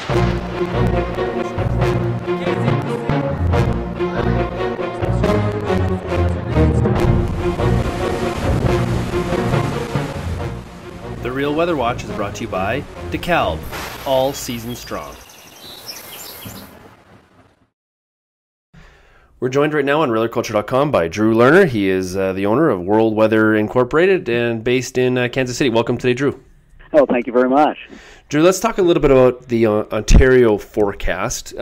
The Real Weather Watch is brought to you by DeKalb, all season strong. We're joined right now on RealAgriculture.com by Drew Lerner. He is the owner of World Weather Incorporated and based in Kansas City. Welcome today, Drew. Oh, thank you very much. Drew, let's talk a little bit about the Ontario forecast.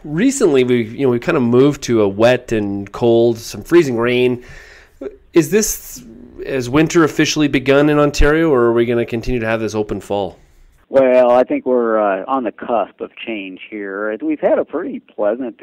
Recently, we've kind of moved to a wet and cold, some freezing rain. Has winter officially begun in Ontario, or are we going to continue to have this open fall? Well, I think we're on the cusp of change here. We've had a pretty pleasant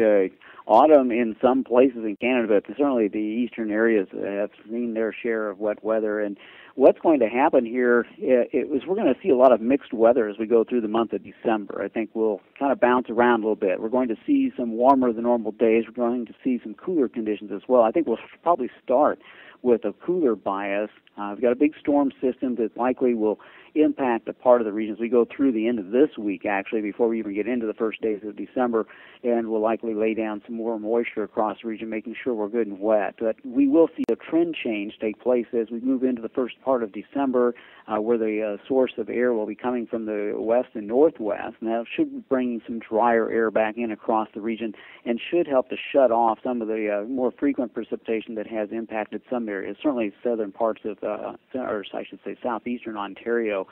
autumn in some places in Canada, but certainly the eastern areas have seen their share of wet weather. And what's going to happen here is we're going to see a lot of mixed weather as we go through the month of December. I think we'll kind of bounce around a little bit. We're going to see some warmer than normal days. We're going to see some cooler conditions as well. I think we'll probably start with a cooler bias. We've got a big storm system that likely will impact a part of the region as we go through the end of this week, actually, before we even get into the first days of December, and will likely lay down some more moisture across the region, making sure we're good and wet. But we will see a trend change take place as we move into the first part of December, where the source of air will be coming from the west and northwest, and that should be bringing some drier air back in across the region and should help to shut off some of the more frequent precipitation that has impacted some areas, certainly southern parts of, or I should say southeastern Ontario,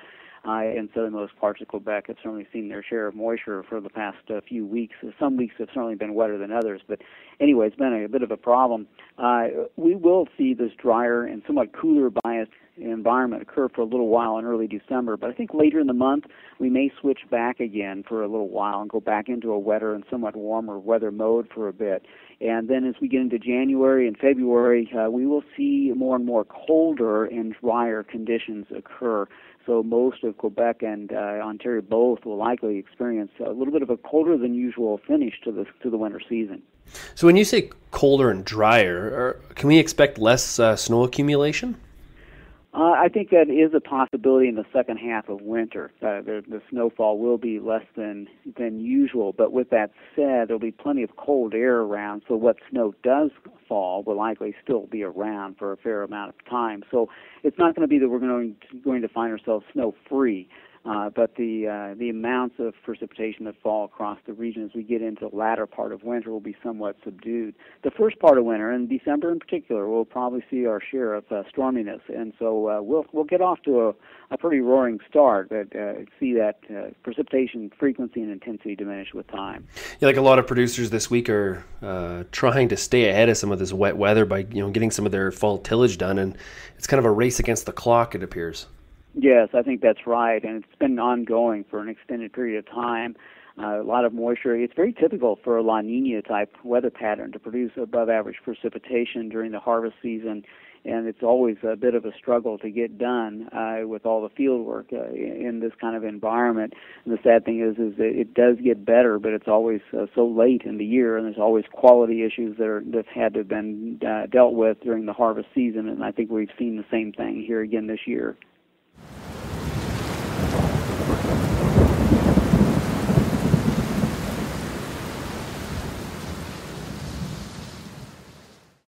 and southernmost parts of Quebec have certainly seen their share of moisture for the past few weeks. Some weeks have certainly been wetter than others, but anyway, it's been a bit of a problem. We will see this drier and somewhat cooler biased environment occur for a little while in early December, but I think later in the month we may switch back again for a little while and go back into a wetter and somewhat warmer weather mode for a bit. And then as we get into January and February, we will see more and more colder and drier conditions occur. So most of Quebec and Ontario both will likely experience a little bit of a colder than usual finish to the winter season. So when you say colder and drier, can we expect less snow accumulation? I think that is a possibility in the second half of winter. The snowfall will be less than usual, but with that said, there'll be plenty of cold air around, so what snow does fall will likely still be around for a fair amount of time. So it's not going to be that we're going to find ourselves snow-free. But the amounts of precipitation that fall across the region as we get into the latter part of winter will be somewhat subdued. The first part of winter, and December in particular, we'll probably see our share of storminess, and so we'll get off to a pretty roaring start, but see that precipitation frequency and intensity diminish with time. Yeah, like a lot of producers this week are trying to stay ahead of some of this wet weather by getting some of their fall tillage done, and it's kind of a race against the clock, it appears. Yes, I think that's right, and it's been ongoing for an extended period of time. A lot of moisture. It's very typical for a La Nina type weather pattern to produce above average precipitation during the harvest season, and it's always a bit of a struggle to get done with all the field work in this kind of environment. And the sad thing is that it does get better, but it's always so late in the year, and there's always quality issues that had to have been dealt with during the harvest season, and I think we've seen the same thing here again this year.